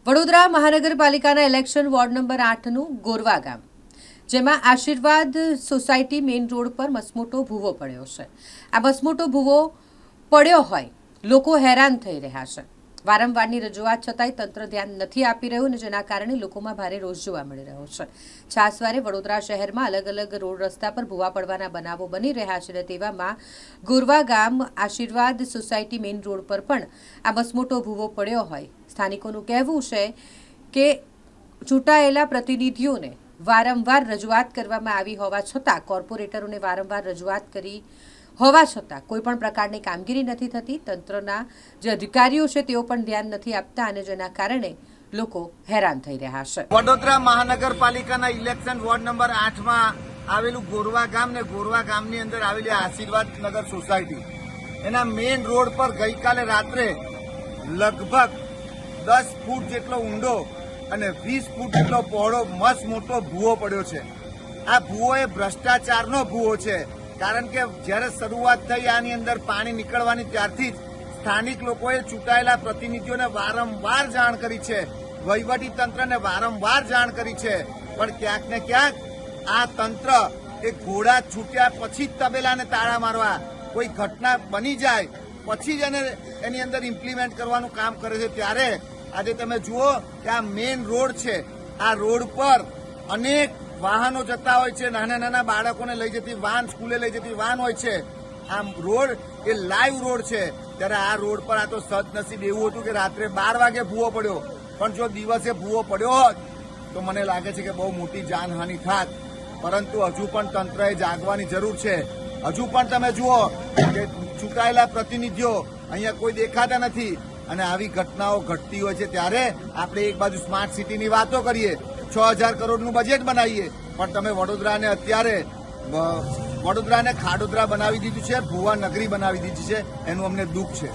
વડોદરા મહાનગરપાલિકાના election ward number 8નું Gorwa ગામ, જેમાં આશીર્વાદ સોસાયટી મેઇન રોડ પર મસમોટો ભૂવો પડ્યો છે. આ મસમોટો ભૂવો પડ્યો હોય લોકો હેરાન થઈ રહ્યા છે. વારંવારની રજૂઆત છતાંય તંત્ર ધ્યાન નથી આપી રહ્યું અને જેના કારણે લોકોમાં ભારે રોષ જોવા મળી રહ્યો છે. છાસવારે વડોદરા શહેરમાં અલગ અલગ રોડ રસ્તા પર ભૂવા પડવાના બનાવો બની રહ્યા છે. તેવામાં ગોરવા ગામ આશીર્વાદ સોસાયટી મેઇન રોડ પર પણ આ મસમોટો ભૂવો પડ્યો હોય. સ્થાનિકોનું કહેવું છે કે ચૂંટાયેલા પ્રતિનિધિઓને વારંવાર રજૂઆત કરવામાં આવી હોવા છતાં, કોર્પોરેટરોને વારંવાર રજૂઆત કરી હોવા છતાં કોઈ પણ પ્રકારની કામગીરી નથી થતી. તંત્રના જે અધિકારીઓ છે તેઓ પણ ધ્યાન નથી આપતા અને જેના કારણે લોકો હેરાન થઈ રહ્યા છે. વડોદરા મહાનગરપાલિકાના ઇલેક્શન વોર્ડ નંબર 8માં આવેલું ગોરવા ગામ ને ગોરવા ગામની અંદર આવેલી આશીર્વાદ નગર સોસાયટી, એના મેઇન રોડ પર ગઈકાલે રાત્રે લગભગ 10 ફૂટ જેટલો ઊંડો અને 20 ફૂટ જેટલો પહોળો મસ્ત મોટો ભૂવો પડ્યો છે. આ ભૂવો એ ભ્રષ્ટાચારનો ભૂવો છે. કારણ કે જ્યારે શરૂઆત થઈ આની અંદર પાણી નીકળવાની ત્યારથી જ સ્થાનિક લોકોએ ચૂંટાયેલા પ્રતિનિધિઓને વારંવાર જાણ કરી છે, વહીવટી તંત્રને વારંવાર જાણ કરી છે, પણ ક્યાંક ને ક્યાંક આ તંત્ર એ ઘોડા છૂટ્યા પછી જ તબેલાને તાળા મારવા, કોઈ ઘટના બની જાય પછી જ એની અંદર ઇમ્પ્લિમેન્ટ કરવાનું કામ કરે છે. ત્યારે આજે તમે જુઓ કે આ મેઇન રોડ છે, આ રોડ પર અનેક વાહનો જતા હોય છે, નાના નાના બાળકોને લઈ જતી વાન, સ્કૂલે લઈ જતી વાન હોય છે. આ રોડ એ લાઈવ રોડ છે. ત્યારે આ રોડ પર આ તો સદનસીબ એવું હતું કે રાત્રે 12 વાગે ભૂવો પડ્યો, પણ જો દિવસે ભૂવો પડ્યો હોત તો મને લાગે છે કે બહુ મોટી જાનહાનિ થાત. પરંતુ હજુ પણ તંત્રએ જાગવાની જરૂર છે. હજુ પણ તમે જુઓ કે ચૂંટાયેલા પ્રતિનિધિઓ અહીંયા કોઈ દેખાતા નથી અને આવી ઘટનાઓ ઘટતી હોય છે. ત્યારે આપણે એક બાજુ સ્માર્ટ સિટીની વાતો કરીએ, 6000 કરોડનું બજેટ બનાવીએ, પણ તમે વડોદરાને અત્યારે ખાડોદરા બનાવી દીધું છે, ભૂવા નગરી બનાવી દીધી છે. એનું અમને દુઃખ છે.